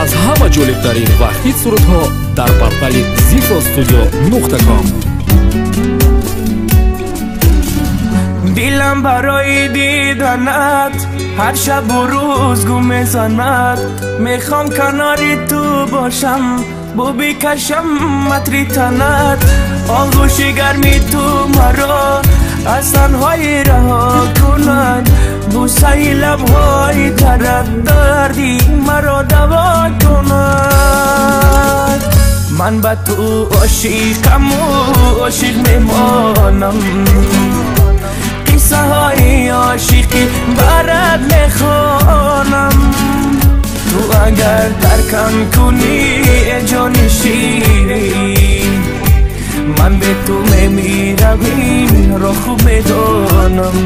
аз ҳама ҷолибтарин ва ҳит сурудҳо дар портали zifostudio.com. دلم برای دیدنت هر شب و روز گم میزند. میخوام کناری تو باشم بو بکشم متری تنت. آغوش گرمی تو مرا از تنهایی رها کند. بوسه لبهای ترت دردی مرا دوا کند. من به تو عاشقم و عاشق میمانم. قصه های عاشقی برات میخوانم. تو اگر ترکم کنی جان شیرین من به تو میمیرم این را خوب میدانم.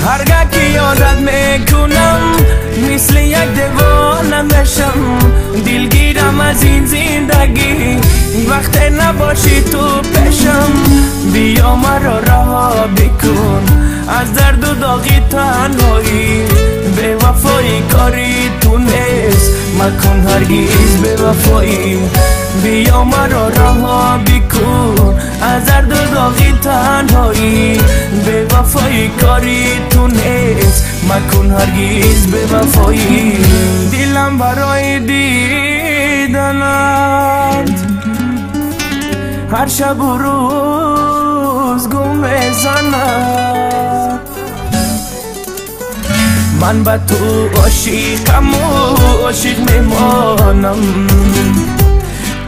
هرگاه که یادت میکنم مثل یک دیوانه میشم. دلگیرم از این زندگی وقتی نباشی تو پیشم. بیا مرا رها بکن از درد و داغ تنهایی. به وفایی کاری تو نیست مکن هرگز به وفایی. بیا مرا رها بکن از درد و داغ تنهایی. به وفایی کاری تو نیست مکن هرگز به وفایی. دلم برای دیدنت هر شب و روز گم میزند. من به تو عاشقم و عاشق میمانم.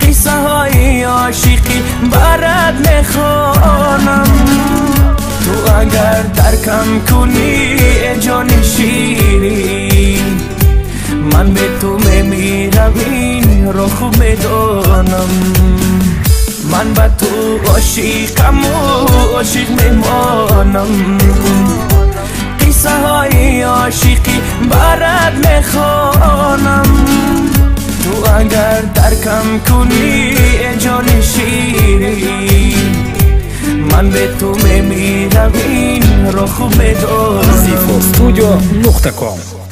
قصه های عاشقی برات میخوانم. تو اگر ترکم کنی جان شیرین من به تو میمیرم این را خوب میدانم. من به تو عاشقم و عاشق میمانم. قصه های عاشقی برات میخوانم. تو اگر ترکم کنی جان شیرین من به تو میمیرم این را خوب میدانم. zifostudio.com